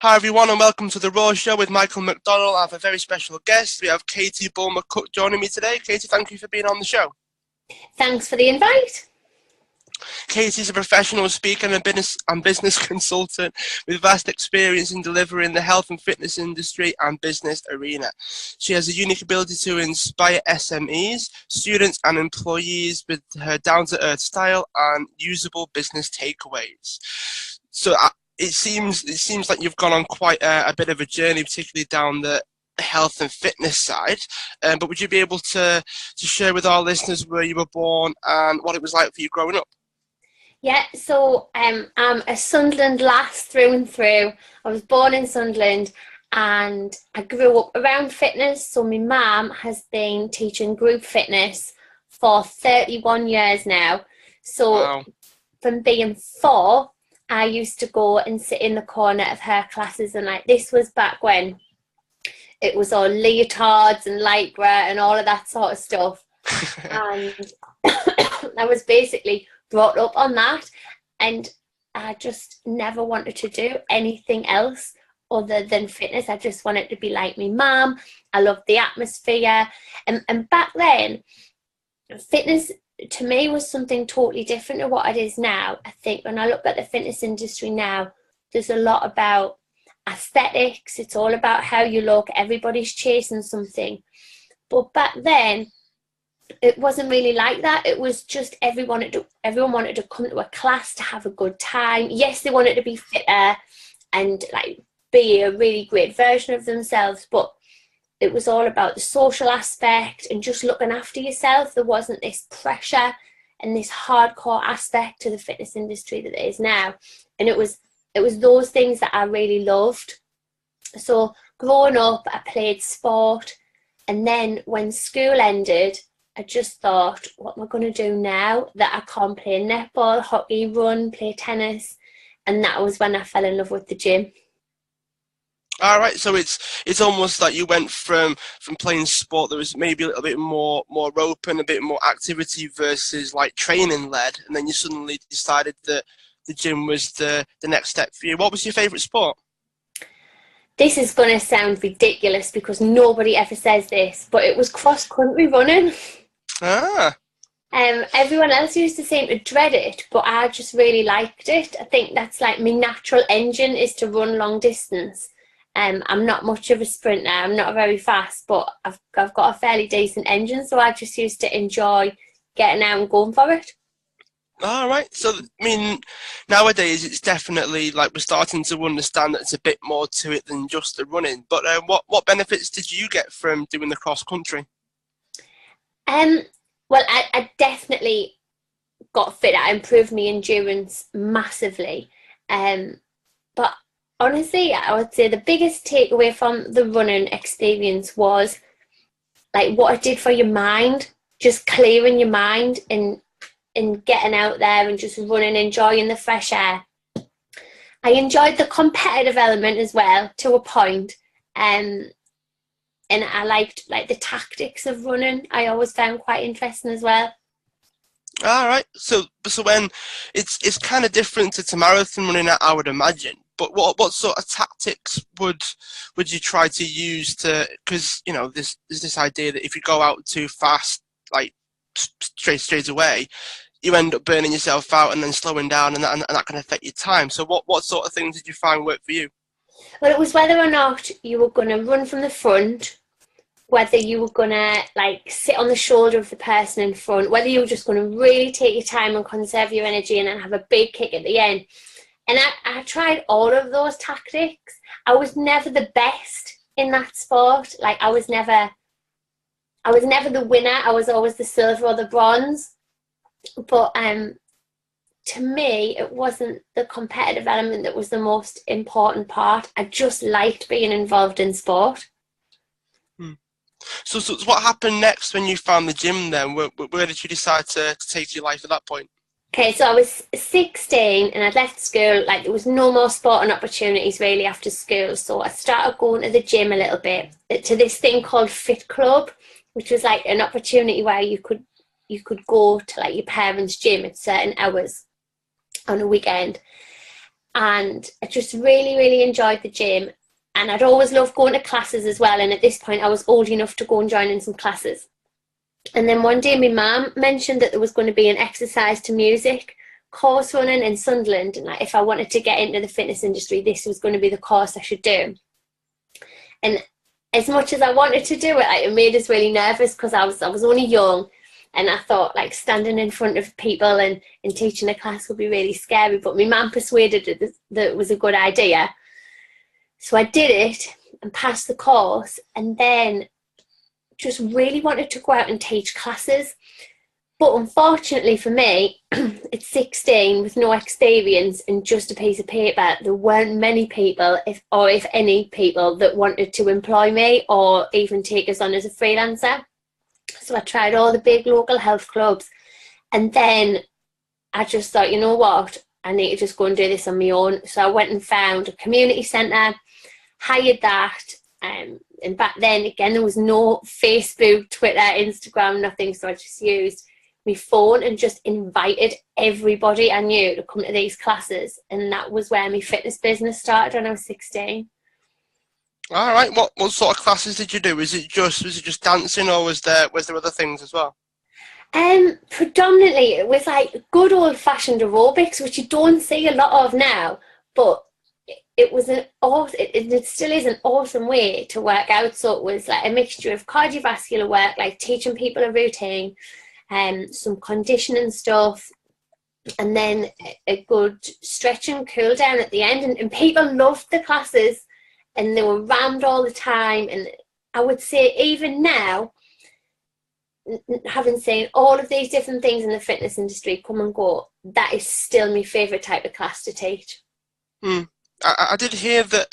Hi everyone and welcome to The Raw Show with Michael McDonald. I have a very special guest. We have Katie Bulmer-Cooke joining me today. Katie, thank you for being on the show. Thanks for the invite. Katie's a professional speaker and a business consultant with vast experience in delivering the health and fitness industry and business arena. She has a unique ability to inspire SMEs, students and employees with her down-to-earth style and usable business takeaways. So it seems like you've gone on quite a bit of a journey, particularly down the health and fitness side. But would you be able to share with our listeners where you were born and what it was like for you growing up? Yeah, so I'm a Sunderland lass through and through. I was born in Sunderland and I grew up around fitness. So my mum has been teaching group fitness for 31 years now. So Wow. From being 4, I used to go and sit in the corner of her classes, and this was back when it was all leotards and lycra and all of that sort of stuff. And I was basically brought up on that, and I just never wanted to do anything else other than fitness. I just wanted to be like my mum. I loved the atmosphere, and back then fitness to me was something totally different to what it is now. I think when I look at the fitness industry now, there's a lot about aesthetics. It's all about how you look. Everybody's chasing something, but back then it wasn't really like that. It was just everyone wanted to come to a class to have a good time. Yes, they wanted to be fitter and be a really great version of themselves, but it was all about the social aspect and just looking after yourself. There wasn't this pressure and this hardcore aspect to the fitness industry that it is now. And it was those things that I really loved. So growing up, I played sport, and then when school ended, I just thought, what am I going to do now that I can't play netball, hockey, run, play tennis? And that was when I fell in love with the gym. All right, so it's almost like you went from playing sport that was maybe a little bit more open, a bit more activity versus like training led, and then you suddenly decided that the gym was the next step for you. What was your favourite sport? This is going to sound ridiculous because nobody ever says this, but it was cross-country running. Ah. Everyone else used to seem to dread it, but I just really liked it. I think that's like my natural engine is to run long distance. I'm not much of a sprinter. I'm not very fast, but I've got a fairly decent engine, so I just used to enjoy getting out and going for it. All right. So, I mean, nowadays it's definitely like we're starting to understand that it's a bit more to it than just the running. But what benefits did you get from doing the cross country? Well, I definitely got fit. I improved my endurance massively. But honestly, I would say the biggest takeaway from the running experience was like what it did for your mind, just clearing your mind and getting out there and just running, enjoying the fresh air. I enjoyed the competitive element as well to a point. And I liked the tactics of running. I always found quite interesting as well. All right. So when it's kind of different to marathon running, I would imagine. But what sort of tactics would you try to use to? Because there's this idea that if you go out too fast, like straight away, you end up burning yourself out and then slowing down, and that can affect your time. So what sort of things did you find work for you? Well, it was whether or not you were going to run from the front, whether you were going to sit on the shoulder of the person in front, whether you were just going to really take your time and conserve your energy and then have a big kick at the end. And I tried all of those tactics. I was never the best in that sport. I was never the winner. I was always the silver or the bronze. But to me, it wasn't the competitive element that was the most important part. I just liked being involved in sport. So what happened next when you found the gym then? Where did you decide to take your life at that point? Okay, so I was 16 and I'd left school. There was no more sporting opportunities really after school. So I started going to the gym a little bit, to this thing called Fit Club, which was an opportunity where you could go to your parents' gym at certain hours on a weekend. and I just really, really enjoyed the gym. And I'd always loved going to classes as well. And at this point, I was old enough to go and join in some classes. And then one day, my mum mentioned that there was going to be an exercise to music course running in Sunderland. And like, if I wanted to get into the fitness industry, this was going to be the course I should do. And as much as I wanted to do it, like, it made us really nervous because I was only young. And I thought, like, standing in front of people and teaching a class would be really scary. But my mum persuaded that it was a good idea. So I did it and passed the course, and then just really wanted to go out and teach classes. But unfortunately for me, at 16 with no experience and just a piece of paper, there weren't many people, if any people, that wanted to employ me or even take us on as a freelancer. So I tried all the big local health clubs, and then I just thought, you know what, I need to just go and do this on my own. So I went and found a community centre, hired that, and back then, again, there was no Facebook, Twitter, Instagram, nothing, so I just used my phone and just invited everybody I knew to come to these classes, and that was where my fitness business started when I was 16. All right. What sort of classes did you do? Was it just dancing, or was there other things as well? Predominantly it was like good old fashioned aerobics, which you don't see a lot of now, but it was it still is an awesome way to work out. So it was like a mixture of cardiovascular work, like teaching people a routine, some conditioning stuff, and then a good stretch and cool down at the end. And people loved the classes, and they were rammed all the time. And I would say even now, having seen all of these different things in the fitness industry come and go, that is still my favourite type of class to teach. I did hear that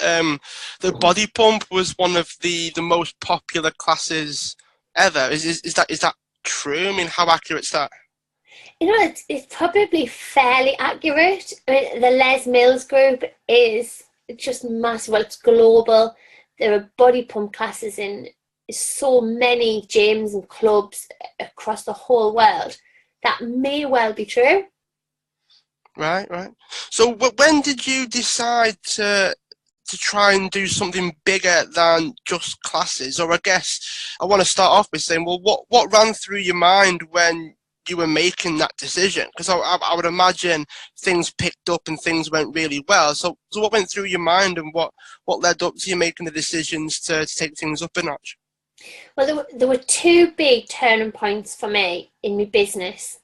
the body pump was one of the most popular classes ever. Is that true? I mean, how accurate is that? You know, it's probably fairly accurate. I mean, the Les Mills group is just massive. Well, it's global. There are body pump classes in so many gyms and clubs across the whole world. That may well be true. Right. So when did you decide to try and do something bigger than just classes? Or I guess I want to start off by saying, well, what ran through your mind when you were making that decision? Because I would imagine things picked up and things went really well. So what went through your mind, and what led up to you making the decisions to take things up a notch? Well, there were two big turning points for me in my business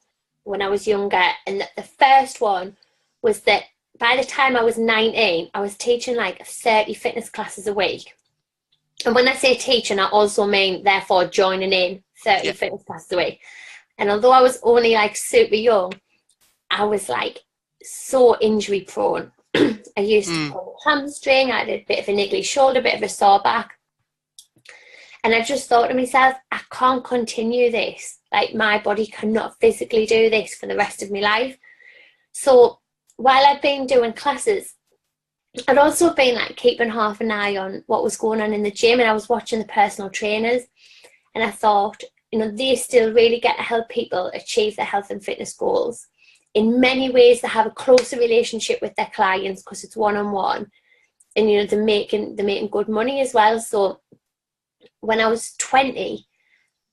when I was younger. And the first one was that by the time I was 19, I was teaching like 30 fitness classes a week. And when I say teaching, I also mean, therefore, joining in 30 fitness classes a week. And although I was only like super young, I was like so injury prone. I used to pull a hamstring, I had a bit of a niggly shoulder, a bit of a sore back. And I just thought to myself, I can't continue this. Like, my body cannot physically do this for the rest of my life. So while I've been doing classes, I'd also been like keeping half an eye on what was going on in the gym, and I was watching the personal trainers, and I thought, you know, they still really get to help people achieve their health and fitness goals. In many ways, they have a closer relationship with their clients because it's one-on-one, and, you know, they're making good money as well. So when I was 20,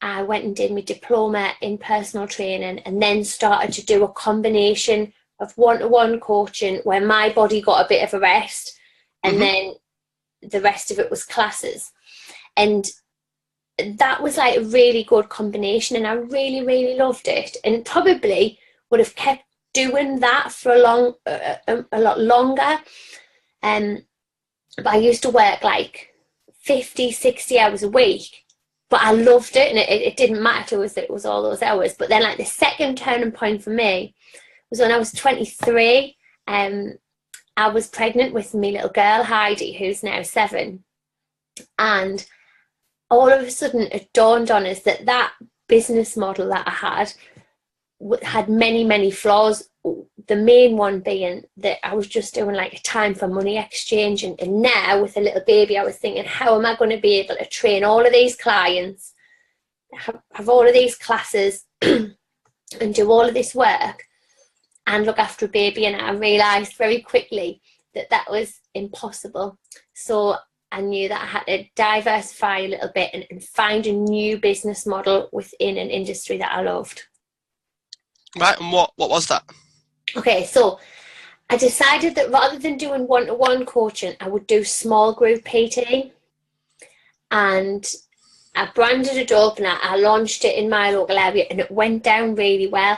I went and did my diploma in personal training, and then started to do a combination of one-to-one coaching where my body got a bit of a rest, and then the rest of it was classes. And that was like a really good combination, and I really, really loved it, and probably would have kept doing that for a lot longer. But I used to work like 50, 60 hours a week, but I loved it, and it didn't matter to us that it was all those hours. But then like the second turning point for me was when I was 23. I was pregnant with my little girl, Heidi, who's now 7. And all of a sudden it dawned on us that business model that I had many, many flaws. The main one being that I was just doing like a time for money exchange. And now with a little baby, I was thinking, how am I going to be able to train all of these clients, have all of these classes and do all of this work and look after a baby? And I realised very quickly that was impossible. So I knew that I had to diversify a little bit and find a new business model within an industry that I loved. Right, and what was that? Okay, so I decided that rather than doing one-to-one coaching, I would do small group PT. And I branded it up and I launched it in my local area, and it went down really well.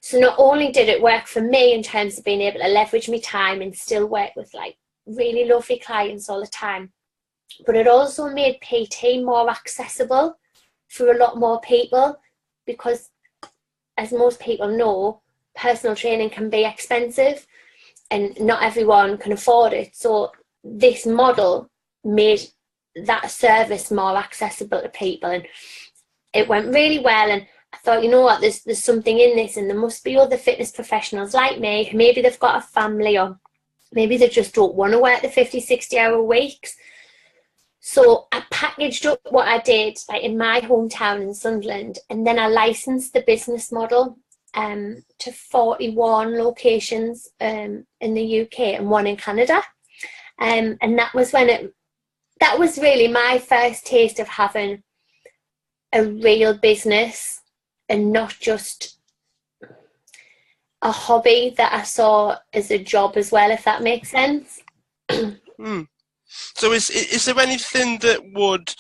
So not only did it work for me in terms of being able to leverage my time and still work with like really lovely clients all the time, but it also made PT more accessible for a lot more people, because as most people know, personal training can be expensive and not everyone can afford it. So this model made that service more accessible to people, and it went really well. And I thought, you know what, there's something in this, and there must be other fitness professionals like me who maybe they've got a family, or maybe they just don't want to work the 50-60 hour weeks. So I packaged up what I did like in my hometown in Sunderland, and then I licensed the business model to 41 locations in the UK and one in Canada. And that was that was really my first taste of having a real business and not just a hobby that I saw as a job as well, if that makes sense. So is there anything that would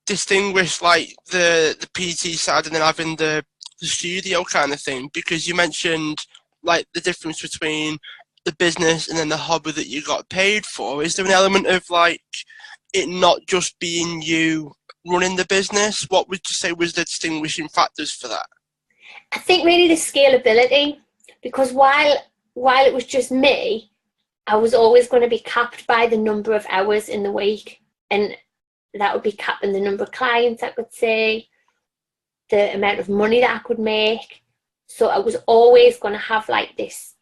distinguish like the PT side and then having the studio kind of thing? Because you mentioned like the difference between the business and then the hobby that you got paid for. Is there an element of like it not just being you running the business? What would you say was the distinguishing factors for that? I think really the scalability, because while it was just me, I was always going to be capped by the number of hours in the week, and that would be capping the number of clients I could see, the amount of money that I could make. So I was always going to have like this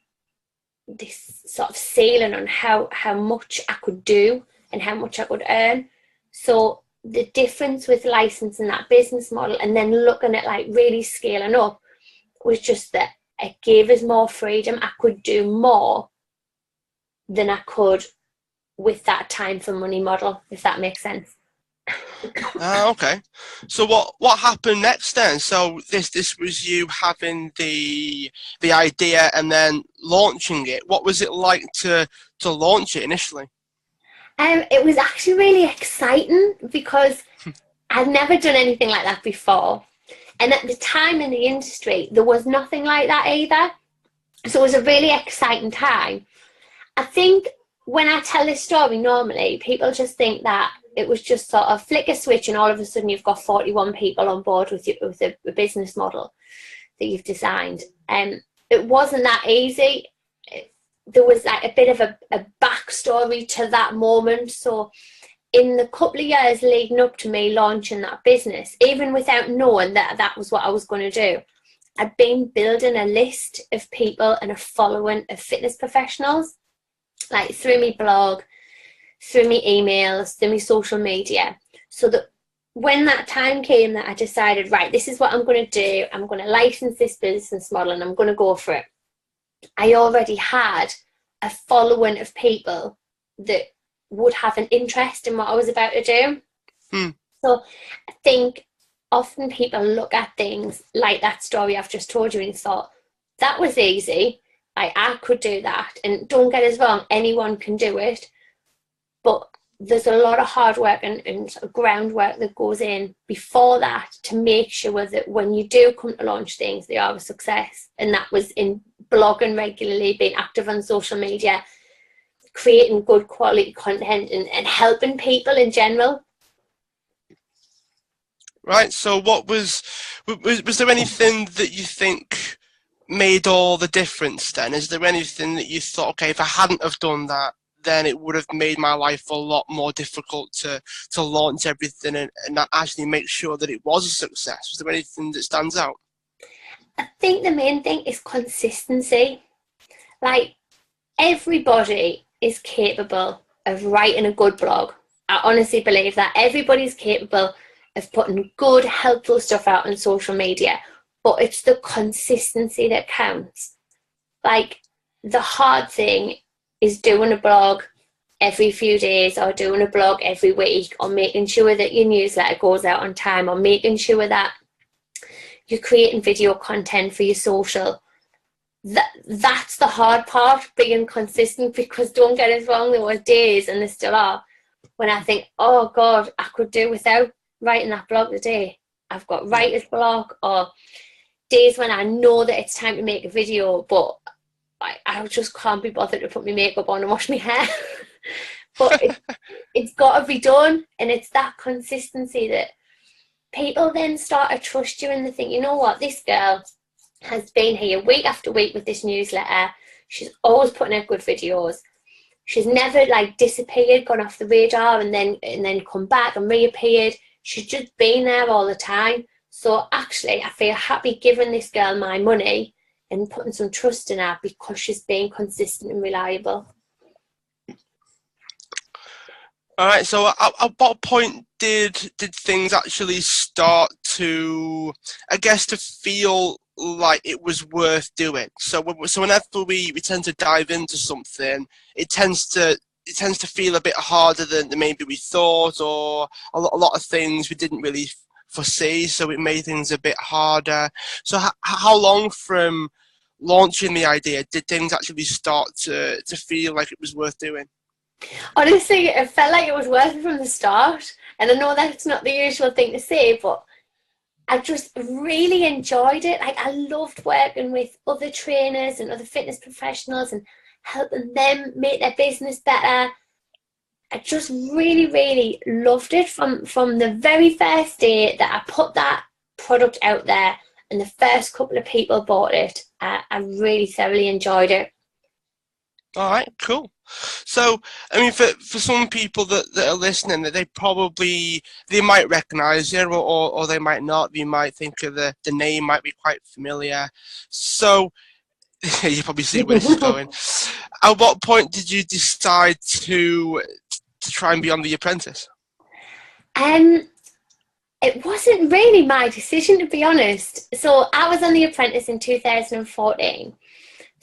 sort of ceiling on how much I could do and how much I could earn. So the difference with licensing that business model and then looking at like really scaling up was just that it gave us more freedom. I could do more than I could with that time for money model, if that makes sense. Okay. So what happened next then? So this was you having the idea and then launching it. What was it like to launch it initially? It was actually really exciting because I'd never done anything like that before. And at the time in the industry, there was nothing like that either. So it was a really exciting time. I think when I tell this story, normally people just think that it was just sort of flick a switch and all of a sudden you've got 41 people on board with a business model that you've designed. It wasn't that easy. There was like a bit of a backstory to that moment. So in the couple of years leading up to me launching that business, even without knowing that that was what I was going to do, I'd been building a list of people and a following of fitness professionals, like through my blog, through my emails, through my social media, so that when that time came that I decided, right, this is what I'm going to do, I'm going to license this business model and I'm going to go for it, I already had a following of people that would have an interest in what I was about to do. So I think often people look at things like that story I've just told you and thought, that was easy, I could do that. And don't get us wrong, anyone can do it. But there's a lot of hard work and sort of groundwork that goes in before that to make sure that when you do come to launch things, they are a success. And that was in blogging regularly, being active on social media, creating good quality content and helping people in general. Right. So what was there anything that you think made all the difference then? Is there anything that you thought, okay, if I hadn't have done that, then it would have made my life a lot more difficult to launch everything and actually make sure that it was a success? Was there anything that stands out? I think the main thing is consistency. Like, everybody is capable of writing a good blog. I honestly believe that everybody's capable of putting good, helpful stuff out on social media, but it's the consistency that counts. Like, the hard thing is doing a blog every few days, or doing a blog every week, or making sure that your newsletter goes out on time, or making sure that you're creating video content for your social. That's the hard part, being consistent, because don't get us wrong, there were days, and there still are, when I think, oh God, I could do without writing that blog today. I've got writer's block, or days when I know that it's time to make a video, but I just can't be bothered to put my makeup on and wash my hair. But it's got to be done, and it's that consistency that people then start to trust you, and they think, you know what, this girl has been here week after week with this newsletter. She's always putting out good videos. She's never like disappeared, gone off the radar, and then come back and reappeared. She's just been there all the time. So actually, I feel happy giving this girl my money and putting some trust in her, because she's being consistent and reliable. All right. So at what point did things actually start to, I guess, to feel like it was worth doing? So whenever we tend to dive into something, it tends to feel a bit harder than maybe we thought, or a lot of things we didn't really foresee, so it made things a bit harder. So how long from launching the idea did things actually start to feel like it was worth doing? Honestly, it felt like it was worth it from the start. And I know that's not the usual thing to say, but I just really enjoyed it. Like, I loved working with other trainers and other fitness professionals and helping them make their business better. I just really, really loved it from the very first day that I put that product out there, and the first couple of people bought it. I really thoroughly enjoyed it. All right, cool. So, I mean, for some people that are listening, that they might recognize you, or they might not. You might think of the name might be quite familiar. So, you probably see where this is going. At what point did you decide to try and be on The Apprentice? It wasn't really my decision, to be honest. So I was on The Apprentice in 2014.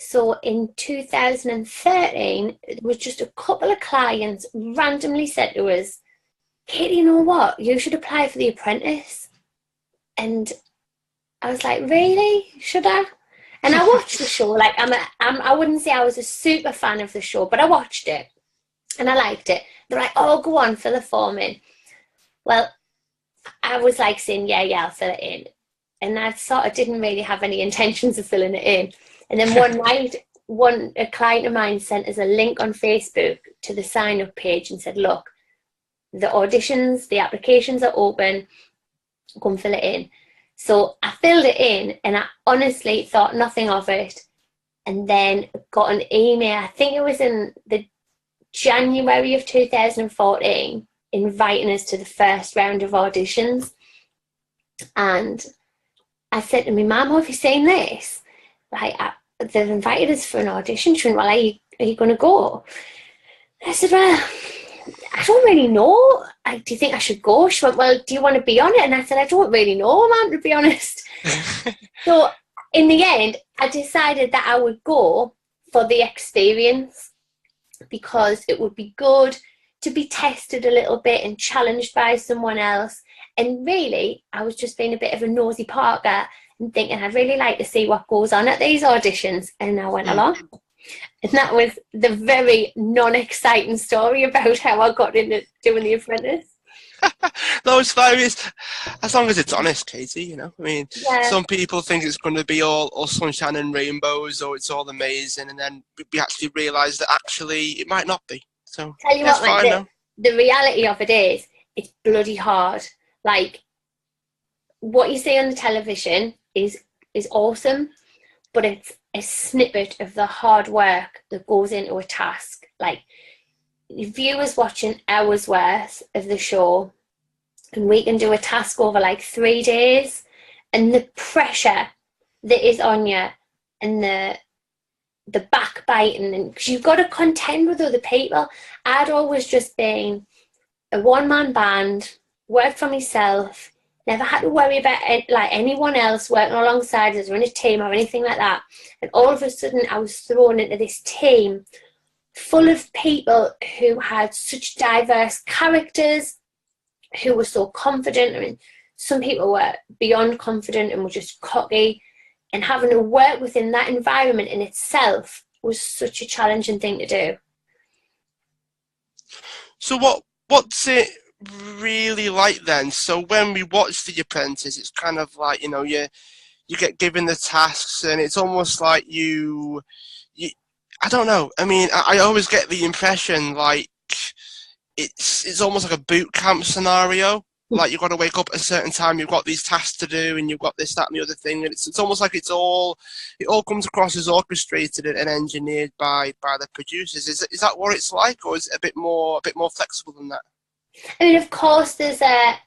So in 2013, there was just a couple of clients randomly said to us, Katie, you know what? You should apply for The Apprentice. And I was like, really? Should I? And I watched the show. Like, I wouldn't say I was a super fan of the show, but I watched it and I liked it. They're like, oh, go on, fill the form in. Well, I was like saying, yeah, I'll fill it in. And I sort of didn't really have any intentions of filling it in. And then one night, a client of mine sent us a link on Facebook to the sign-up page and said, look, the auditions, the applications are open, come fill it in. So I filled it in, and I honestly thought nothing of it. And then got an email, I think it was in the January of 2014, inviting us to the first round of auditions. And I said to my mum, have you seen this? Like, they've invited us for an audition. She went, well, are you going to go? I said, well, I don't really know. Do you think I should go? She went, well, do you want to be on it? And I said, I don't really know, Mum, to be honest. So in the end, I decided that I would go for the experience, because it would be good to be tested a little bit and challenged by someone else. And really, I was just being a bit of a nosy Parker and thinking I'd really like to see what goes on at these auditions. And I went along. And that was the very non-exciting story about how I got into doing The Apprentice. No, it's hilarious. As long as it's honest, Katie, you know. I mean, Yeah. Some people think it's going to be all sunshine and rainbows, or it's all amazing, and then we actually realise that actually it might not be. So Tell you that's what, fine. the reality of it is, it's bloody hard. Like, what you see on the television is awesome, but it's a snippet of the hard work that goes into a task. Like, viewers watching hours worth of the show, and we can do a task over like 3 days, and the pressure that is on you, and the backbiting, and because you've got to contend with other people. I'd always just been a one-man band, worked for myself, never had to worry about like anyone else working alongside us or in a team or anything like that. And all of a sudden I was thrown into this team full of people who had such diverse characters, who were so confident. I mean, some people were beyond confident and were just cocky, and having to work within that environment in itself was such a challenging thing to do. So what's it really like then? So when we watch The Apprentice, it's kind of like, you get given the tasks, and it's almost like you I don't know. I mean, I always get the impression like it's almost like a boot camp scenario. Like, you've got to wake up at a certain time, you've got these tasks to do, and you've got this, that, and the other thing. And it's almost like it all comes across as orchestrated and engineered by the producers. Is that what it's like, or is it a bit more flexible than that? I mean, of course, there's a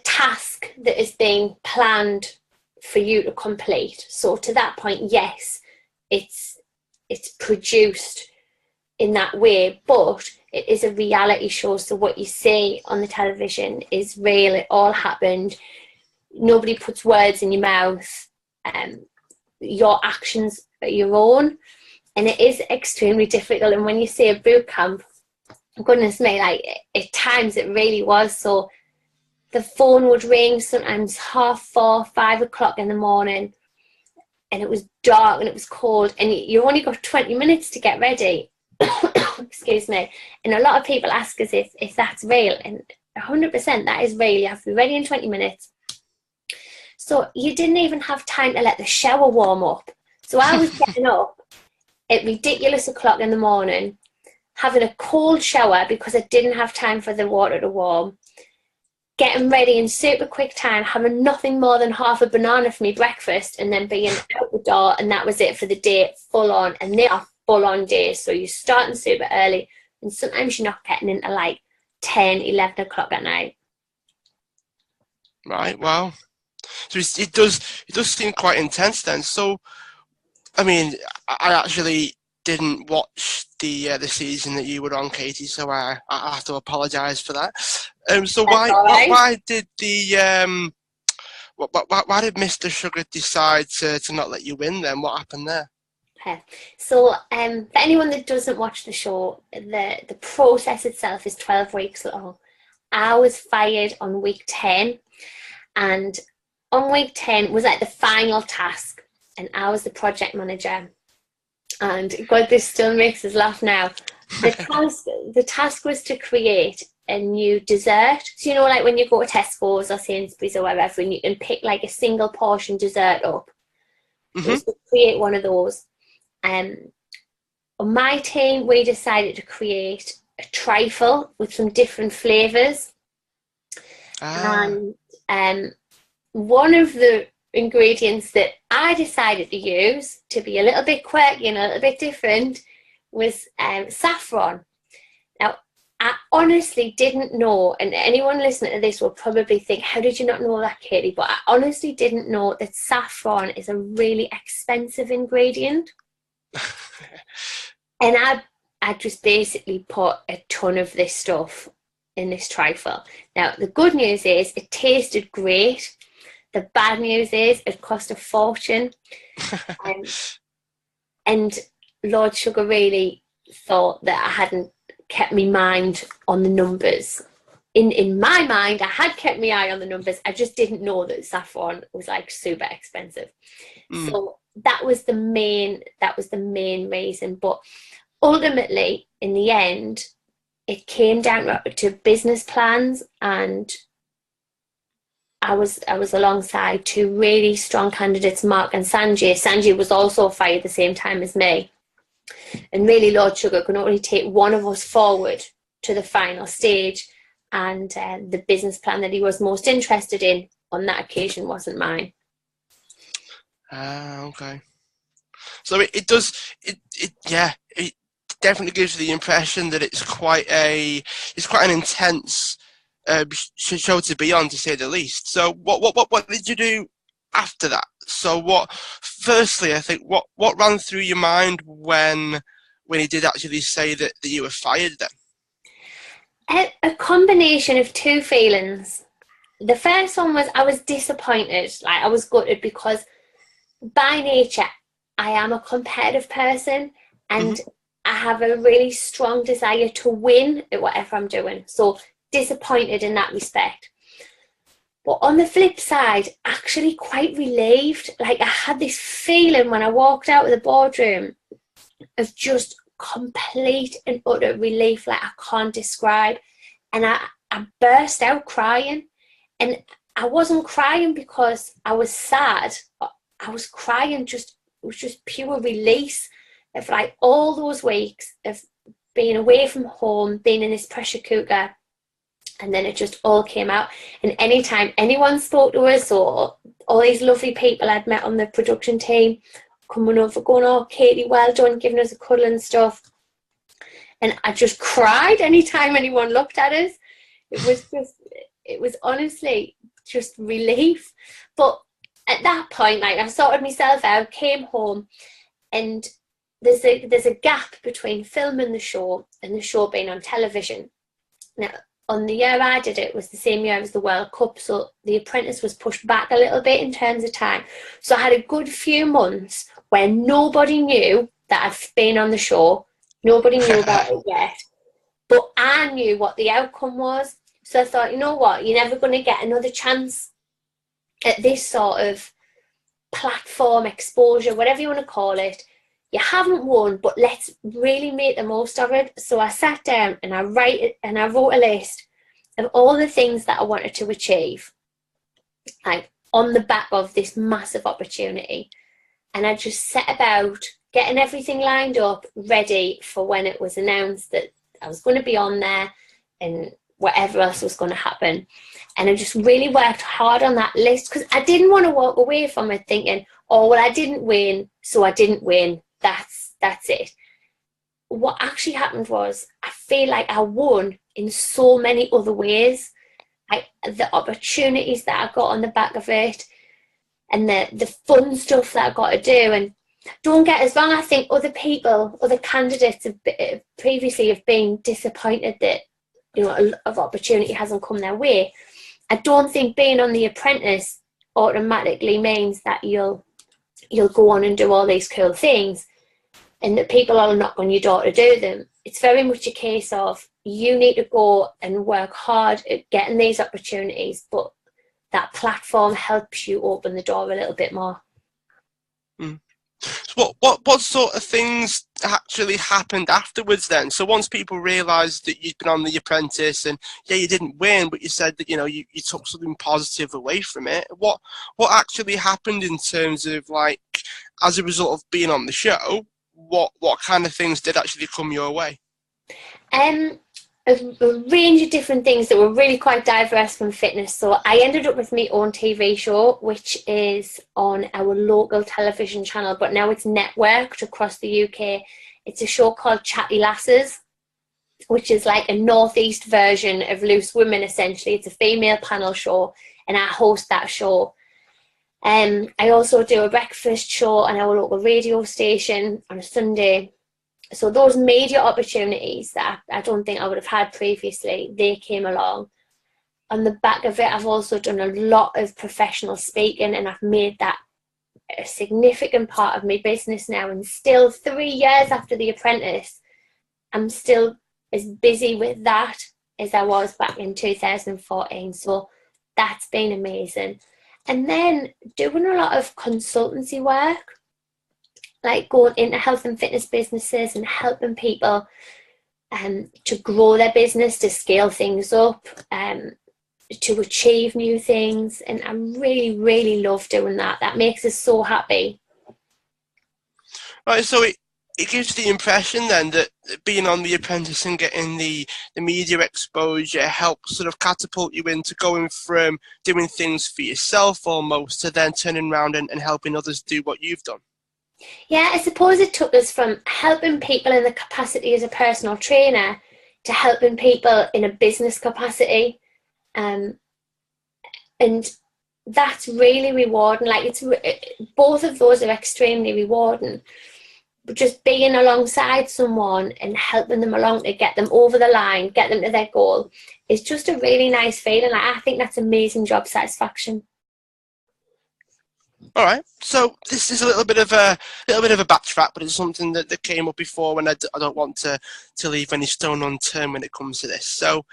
task that is being planned for you to complete. So to that point, yes, it's produced in that way, but it is a reality show. So what you see on the television is real. It all happened. Nobody puts words in your mouth. Your actions are your own, and it is extremely difficult. And when you say a boot camp, goodness me, like, at times it really was. So the phone would ring sometimes 4:30, 5 o'clock in the morning, and it was dark and it was cold, and you only got 20 minutes to get ready. Excuse me. And a lot of people ask us if that's real, and 100% that is real. You have to be ready in 20 minutes. So you didn't even have time to let the shower warm up. So I was getting up at ridiculous o'clock in the morning, having a cold shower because I didn't have time for the water to warm, getting ready in super quick time, having nothing more than half a banana for me breakfast, and then being out the door, and that was it for the day, full on. And they are full on days, so you're starting super early, and sometimes you're not getting into like 10, 11 o'clock at night. Right, wow. So it does seem quite intense then. So, I mean, I actually didn't watch the season that you were on, Katie, so I have to apologise for that. So why did why did Mr. Sugar decide to not let you win then? What happened there? Okay. So for anyone that doesn't watch the show, the process itself is 12 weeks long. I was fired on week 10, and on week 10 was like the final task, and I was the project manager. And God, this still makes us laugh now. The task was to create a new dessert. So, like when you go to Tesco's or Sainsbury's or wherever, and you can pick like a single portion dessert up. Mm-hmm. It was to create one of those. On my team, we decided to create a trifle with some different flavours. And one of the ingredients that I decided to use to be a little bit quirky and a little bit different was saffron. Now, I honestly didn't know, and anyone listening to this will probably think, how did you not know that, Katie? But I honestly didn't know that saffron is a really expensive ingredient. And I just basically put a ton of this stuff in this trifle. Now, the good news is it tasted great. The bad news is it cost a fortune. And Lord Sugar really thought that I hadn't kept my mind on the numbers. In my mind, I had kept my eye on the numbers. I just didn't know that saffron was like super expensive. So that was the main reason. But ultimately, in the end, it came down to business plans, and I was alongside two really strong candidates, Mark and Sanjay. Sanjay was also fired at the same time as me. And really, Lord Sugar could only take one of us forward to the final stage. And the business plan that he was most interested in on that occasion wasn't mine. Okay. So it definitely gives you the impression that it's quite an intense show to be on, to say the least. So what did you do after that? So firstly, I think what ran through your mind when he did actually say that you were fired then? A combination of two feelings. The first one was I was disappointed. Like, I was gutted because by nature I am a competitive person, and I have a really strong desire to win at whatever I'm doing. So disappointed in that respect. But on the flip side, actually quite relieved. Like, I had this feeling when I walked out of the boardroom of just complete and utter relief, like I can't describe. And I burst out crying. And I wasn't crying because I was sad. I was crying it was just pure release of like all those weeks of being away from home, being in this pressure cooker. And then it just all came out. And anytime anyone spoke to us, or all these lovely people I'd met on the production team coming over, going, "Oh, Katie, well done," giving us a cuddle and stuff. And I just cried anytime anyone looked at us. It was honestly just relief. But at that point, like, I sorted myself out, came home, and there's a gap between filming the show and the show being on television. Now, on the year I did it was the same year as the World Cup, so The Apprentice was pushed back a little bit in terms of time. So I had a good few months where nobody knew that I'd been on the show. Nobody knew about it yet. But I knew what the outcome was. So I thought, you know what, you're never going to get another chance at this sort of platform exposure, whatever you want to call it. You haven't won, but let's really make the most of it. So I sat down and I wrote a list of all the things that I wanted to achieve, like on the back of this massive opportunity. And I just set about getting everything lined up, ready for when it was announced that I was going to be on there and whatever else was going to happen. And I just really worked hard on that list because I didn't want to walk away from it thinking, "Oh, well, I didn't win, so I didn't win. That's it." What actually happened was I feel like I won in so many other ways. The opportunities that I got on the back of it, and the fun stuff that I got to do. And don't get us wrong, I think other candidates have previously have been disappointed that, you know, a lot of opportunity hasn't come their way. I don't think being on The Apprentice automatically means that you'll go on and do all these cool things and that people are knocking on your door to do them. It's very much a case of you need to go and work hard at getting these opportunities, but that platform helps you open the door a little bit more. Mm. So what sort of things actually happened afterwards then? So once people realised that you'd been on The Apprentice and yeah, you didn't win, but you said that, you know, you took something positive away from it. What actually happened in terms of, like, as a result of being on the show? What kind of things did actually come your way? A range of different things that were really quite diverse from fitness. So I ended up with my own TV show, which is on our local television channel, but now it's networked across the UK. It's a show called Chatty Lasses, which is like a northeast version of Loose Women, essentially. It's a female panel show, and I host that show. I also do a breakfast show on our local radio station on a Sunday. So those media opportunities that I don't think I would have had previously, they came along. On the back of it, I've also done a lot of professional speaking, and I've made that a significant part of my business now. And still 3 years after The Apprentice, I'm still as busy with that as I was back in 2014. So that's been amazing. And then doing a lot of consultancy work, like going into health and fitness businesses and helping people to grow their business, to scale things up, to achieve new things. And I really, really love doing that. That makes us so happy. Right, so it gives the impression then that being on The Apprentice and getting the media exposure helps sort of catapult you into going from doing things for yourself almost to then turning around and helping others do what you've done. Yeah, I suppose it took us from helping people in the capacity as a personal trainer to helping people in a business capacity. And that's really rewarding. Like, both of those are extremely rewarding. But just being alongside someone and helping them along to get them over the line, get them to their goal, is just a really nice feeling. Like, I think that's amazing job satisfaction. All right. So this is a little bit of a backtrack, but it's something that came up before, and I don't want to leave any stone unturned when it comes to this. So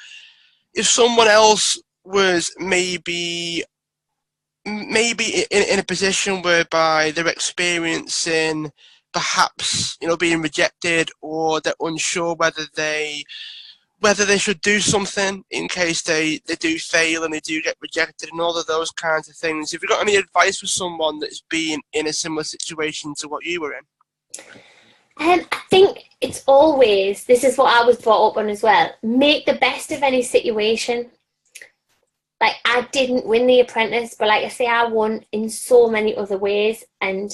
if someone else was maybe in a position whereby they're experiencing perhaps being rejected, or they're unsure whether they should do something in case they do fail and they do get rejected and all of those kinds of things. Have you got any advice for someone that's been in a similar situation to what you were in? I think it's always, this is what I was brought up on as well, make the best of any situation. Like, I didn't win The Apprentice, but like I say, I won in so many other ways, and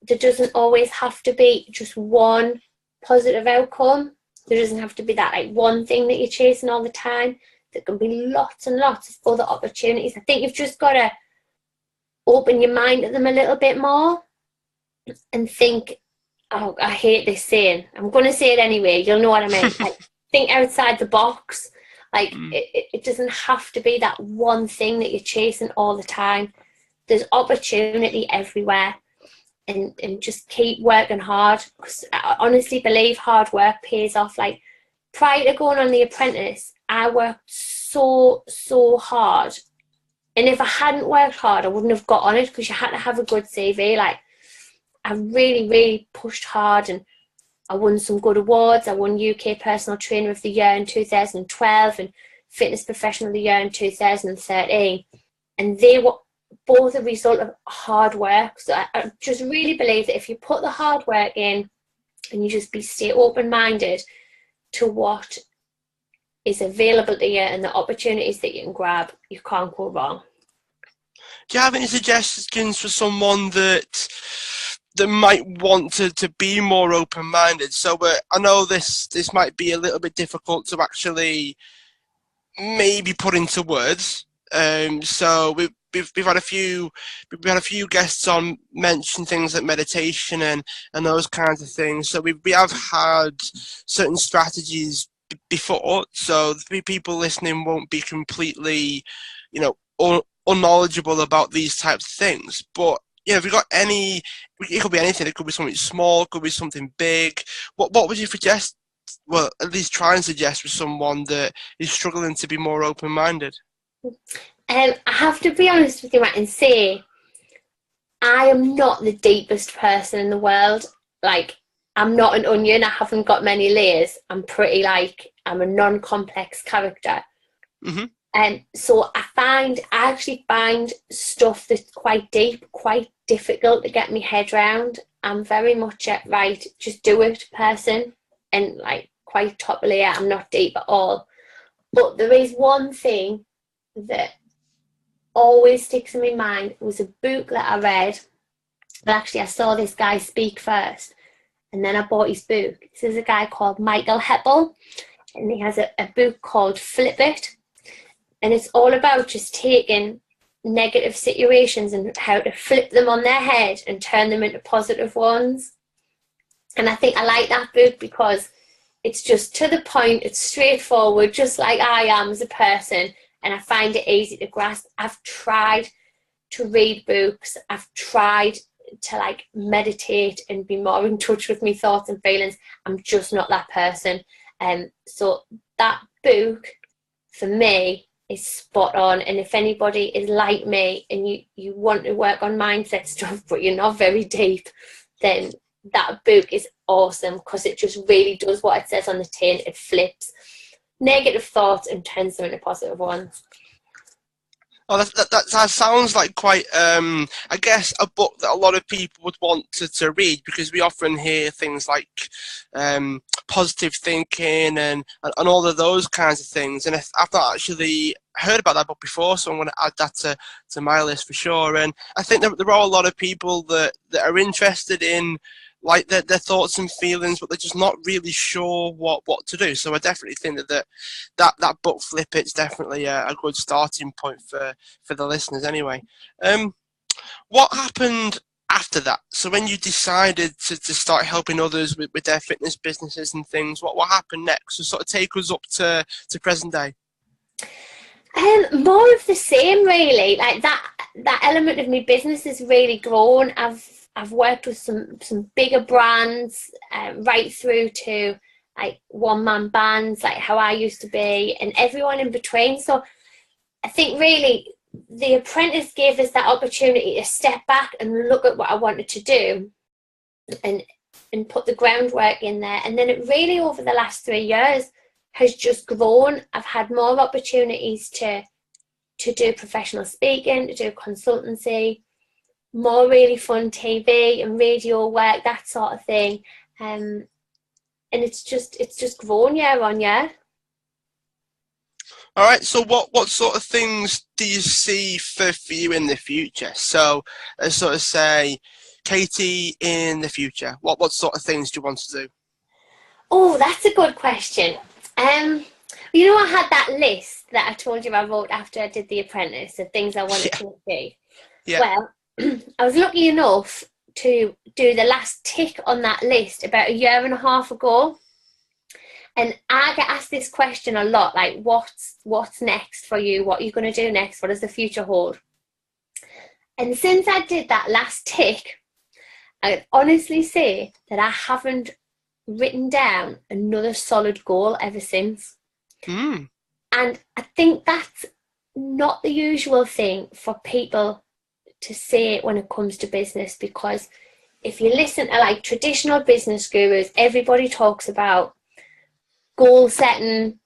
there doesn't always have to be just one positive outcome. There doesn't have to be that like one thing that you're chasing all the time. There can be lots and lots of other opportunities. I think you've just got to open your mind to them a little bit more and think, oh, I hate this saying, I'm going to say it anyway, you'll know what I mean. Like, think outside the box. Like, it doesn't have to be that one thing that you're chasing all the time. There's opportunity everywhere. And just keep working hard, because I honestly believe hard work pays off. Like, prior to going on The Apprentice, I worked so hard, and if I hadn't worked hard I wouldn't have got on it, because you had to have a good CV. Like, I really pushed hard, and I won some good awards. I won UK Personal Trainer of the Year in 2012 and Fitness Professional of the Year in 2013, and they were both a result of hard work. So I just really believe that if you put the hard work in and you just stay open-minded to what is available to you and the opportunities that you can grab, you can't go wrong. Do you have any suggestions for someone that might want to be more open-minded? So I know this might be a little bit difficult to actually maybe put into words. So we've had a few guests on mention things like meditation and those kinds of things. So we have had certain strategies before, so the people listening won't be completely, unknowledgeable about these types of things. But have you got any? It could be anything. It could be something small. It could be something big. What would you suggest? Well, at least try and suggest for someone that is struggling to be more open-minded. I have to be honest with you, Matt, and say I am not the deepest person in the world. Like, I'm not an onion. I haven't got many layers. I'm I'm a non-complex character. Mm-hmm. And so I actually find stuff that's quite deep, quite difficult to get my head around. I'm very much a right, just do it person, and like quite top layer. I'm not deep at all. But there is one thing that always sticks in my mind. It was a book that I read. But actually, I saw this guy speak first, and then I bought his book. This is a guy called Michael Heppel, and he has a book called Flip It. And it's all about just taking negative situations and how to flip them on their head and turn them into positive ones. And I think I like that book because it's just to the point, it's straightforward, just like I am as a person, and I find it easy to grasp. I've tried to read books, I've tried to meditate and be more in touch with my thoughts and feelings. I'm just not that person. So that book for me is spot on. And if anybody is like me and you want to work on mindset stuff but you're not very deep, then that book is awesome, because it just really does what it says on the tin. It flips negative thoughts and turns them into positive ones. Oh, that sounds like quite, I guess, a book that a lot of people would want to read, because we often hear things like positive thinking and all of those kinds of things. And I've not actually heard about that book before, so I'm going to add that to my list for sure. And I think there are a lot of people that are interested in their thoughts and feelings, but they're just not really sure what to do. So I definitely think that book Flip It's definitely a good starting point for the listeners anyway. What happened after that? So when you decided to start helping others with their fitness businesses and things, what happened next? So sort of take us up to present day. More of the same, really. Like that element of my business has really grown. I've worked with some bigger brands, right through to like one-man bands, like how I used to be, and everyone in between. So I think really the Apprentice gave us that opportunity to step back and look at what I wanted to do, and put the groundwork in there. And then it really, over the last 3 years, has just grown. I've had more opportunities to do professional speaking, to do consultancy, more really fun TV and radio work, that sort of thing. And it's just grown year on year. All right. So what sort of things do you see for you in the future? So let's sort of say, Katie, in the future, what sort of things do you want to do? Oh, that's a good question. You know, I had that list that I told you I wrote after I did The Apprentice of things I wanted to achieve. Yeah. Well, I was lucky enough to do the last tick on that list about a year and a half ago. And I get asked this question a lot, like, what's next for you? What are you going to do next? What does the future hold? And since I did that last tick, I can honestly say that I haven't written down another solid goal ever since. Mm. And I think that's not the usual thing for people to say when it comes to business, because if you listen to like traditional business gurus, everybody talks about goal setting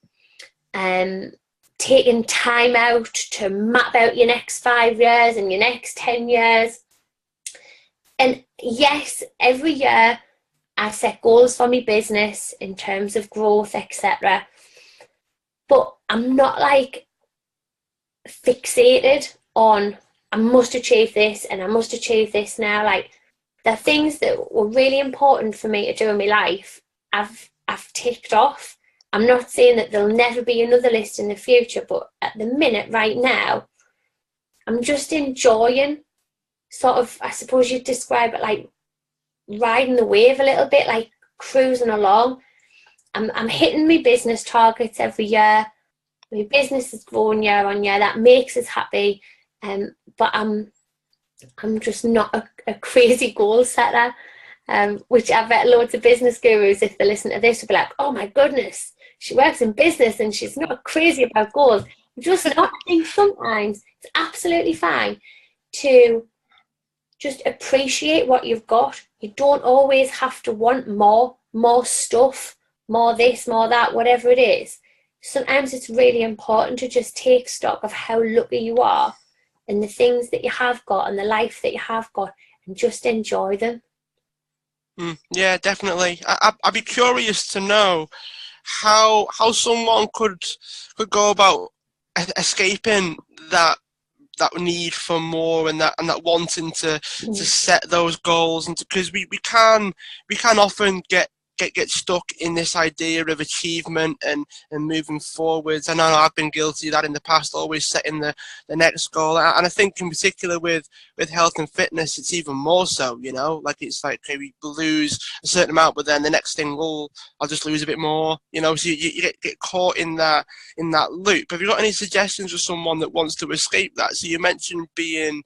and taking time out to map out your next 5 years and your next 10 years. And yes, every year I set goals for my business in terms of growth, etc. But I'm not like fixated on I must achieve this and I must achieve this now. Like, the things that were really important for me to do in my life, I've ticked off. I'm not saying that there'll never be another list in the future, but at the minute, right now, I'm just enjoying, sort of, I suppose you'd describe it like riding the wave a little bit, like cruising along. I'm hitting my business targets every year. My business is growing year on year. That makes us happy. But I'm just not a crazy goal setter, which I bet loads of business gurus, if they listen to this, will be like, oh my goodness, she works in business and she's not crazy about goals. Just not. I think sometimes it's absolutely fine to just appreciate what you've got. You don't always have to want more stuff, more this, more that, whatever it is. Sometimes it's really important to just take stock of how lucky you are and the things that you have got and the life that you have got, and just enjoy them. Yeah, definitely. I'd be curious to know how someone could go about escaping that need for more and that wanting to set those goals, and because we can often get stuck in this idea of achievement and moving forwards. I know I've been guilty of that in the past, always setting the next goal, and I think in particular with health and fitness, it's even more so. You know, like it's like, okay, we lose a certain amount, but then the next thing, well, I'll just lose a bit more. You know, so you get caught in that loop. Have you got any suggestions for someone that wants to escape that? So you mentioned being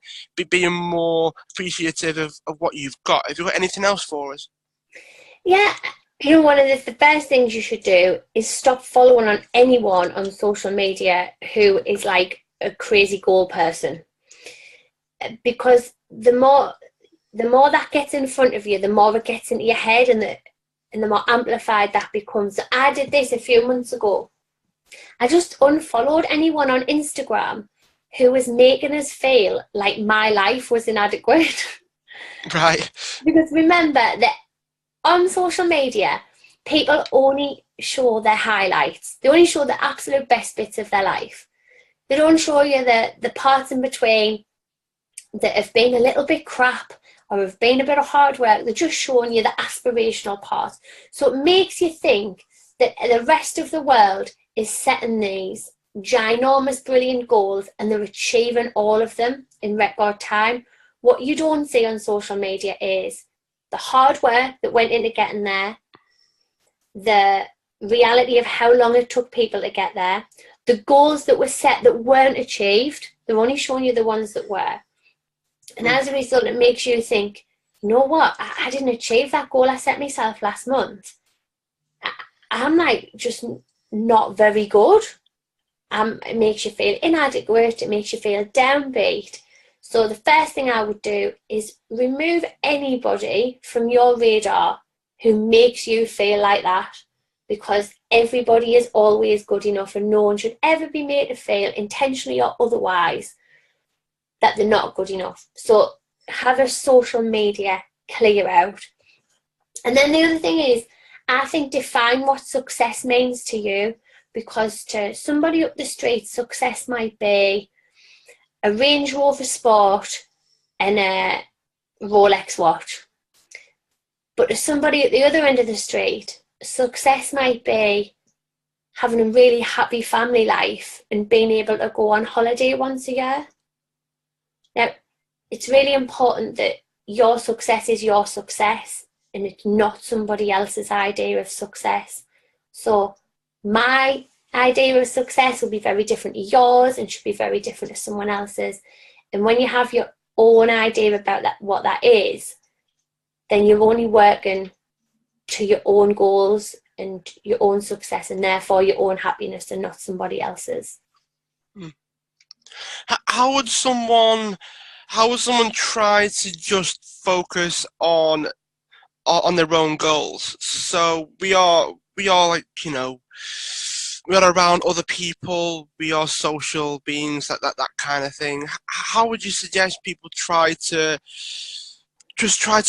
more appreciative of what you've got. Have you got anything else for us? Yeah, you know, one of the first things you should do is stop following on anyone on social media who is like a crazy goal person, because the more that gets in front of you, the more it gets into your head, and the more amplified that becomes. I did this a few months ago. I just unfollowed anyone on Instagram who was making us feel like my life was inadequate. Right. Because remember that on social media, people only show their highlights. They only show the absolute best bits of their life. They don't show you the parts in between that have been a little bit crap or have been a bit of hard work. They're just showing you the aspirational part. So it makes you think that the rest of the world is setting these ginormous, brilliant goals and they're achieving all of them in record time. What you don't see on social media is the hard work that went into getting there, the reality of how long it took people to get there, the goals that were set that weren't achieved. They're only showing you the ones that were. And as a result, it makes you think, you know what, I didn't achieve that goal I set myself last month. I'm like just not very good. It makes you feel inadequate. It makes you feel downbeat. So the first thing I would do is remove anybody from your radar who makes you feel like that, because everybody is always good enough and no one should ever be made to feel, intentionally or otherwise, that they're not good enough. So have a social media clear out. And then the other thing is, I think define what success means to you, because to somebody up the street, success might be a Range Rover Sport and a Rolex watch. But to somebody at the other end of the street, success might be having a really happy family life and being able to go on holiday once a year. Now, it's really important that your success is your success and it's not somebody else's idea of success. So my idea of success will be very different to yours and should be very different to someone else's. And when you have your own idea about that, what that is, then you're only working to your own goals and your own success, and therefore your own happiness and not somebody else's. How would someone try to just focus on their own goals? So we are like, you know, we are around other people, we are social beings, that kind of thing. How would you suggest people try to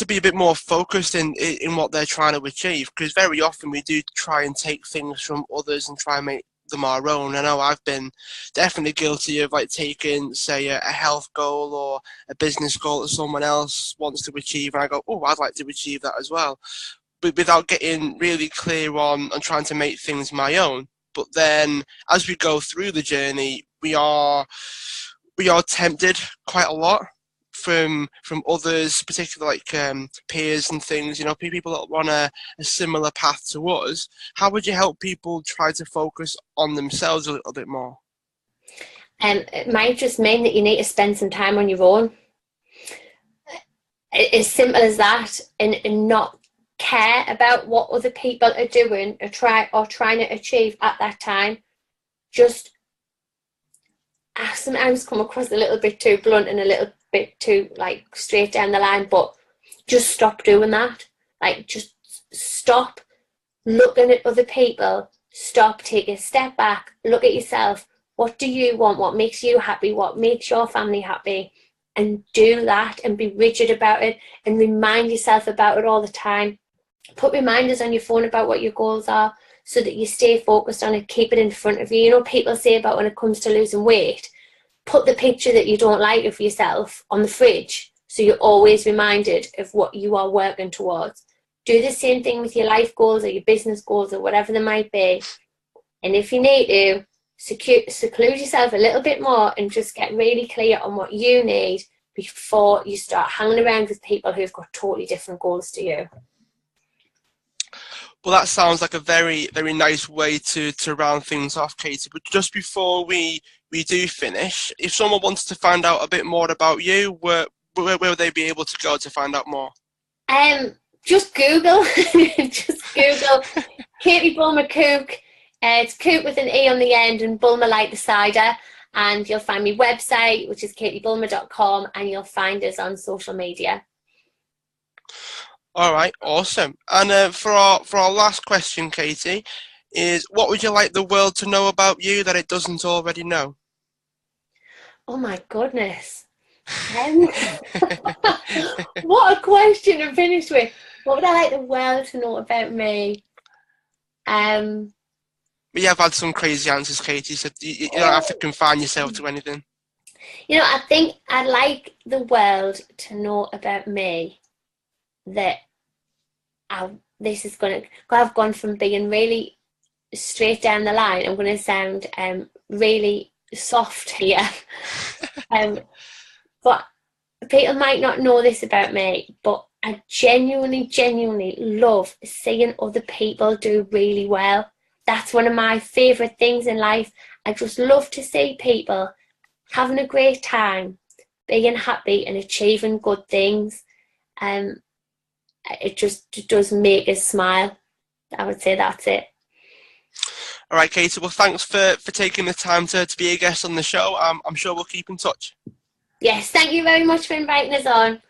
be a bit more focused in what they're trying to achieve? Because very often we do try and take things from others and try and make them our own. I know I've been definitely guilty of like taking, say, a health goal or a business goal that someone else wants to achieve, and I go, oh, I'd like to achieve that as well, but without getting really clear on trying to make things my own. But then as we go through the journey, we are tempted quite a lot from others, particularly like peers and things, you know, people that run a similar path to us. How would you help people try to focus on themselves a little bit more? It might just mean that you need to spend some time on your own. As simple as that, and not care about what other people are doing or trying to achieve at that time. Just, I sometimes come across a little bit too blunt and a little bit too like straight down the line, but just stop doing that. Like, just stop looking at other people, stop, take a step back, look at yourself. What do you want? What makes you happy? What makes your family happy? And do that, and be rigid about it, and remind yourself about it all the time. Put reminders on your phone about what your goals are so that you stay focused on it. Keep it in front of you. You know, people say about when it comes to losing weight, put the picture that you don't like of yourself on the fridge so you're always reminded of what you are working towards. Do the same thing with your life goals or your business goals or whatever they might be. And if you need to, seclude yourself a little bit more and just get really clear on what you need before you start hanging around with people who've got totally different goals to you. Well, that sounds like a very, very nice way to round things off, Katie. But just before we do finish, if someone wants to find out a bit more about you, where would they be able to go to find out more? Just Google. Just Google Katie Bulmer-Cooke. It's Cooke with an E on the end and Bulmer like the cider. And you'll find my website, which is katiebulmer.com, and you'll find us on social media. All right, awesome. And for our last question, Katie, is what would you like the world to know about you that it doesn't already know? Oh my goodness. What a question to finish with. What would I like the world to know about me? We have had some crazy answers, Katie, so you don't have to confine yourself to anything. You know, I think I'd like the world to know about me that I've gone from being really straight down the line. I'm going to sound really soft here. But people might not know this about me, but I genuinely love seeing other people do really well. that's one of my favourite things in life. I just love to see people having a great time, being happy and achieving good things. It just does make us smile. I would say that's it. All right, Katie. Well, thanks for taking the time to be a guest on the show. I'm sure we'll keep in touch. Yes, thank you very much for inviting us on.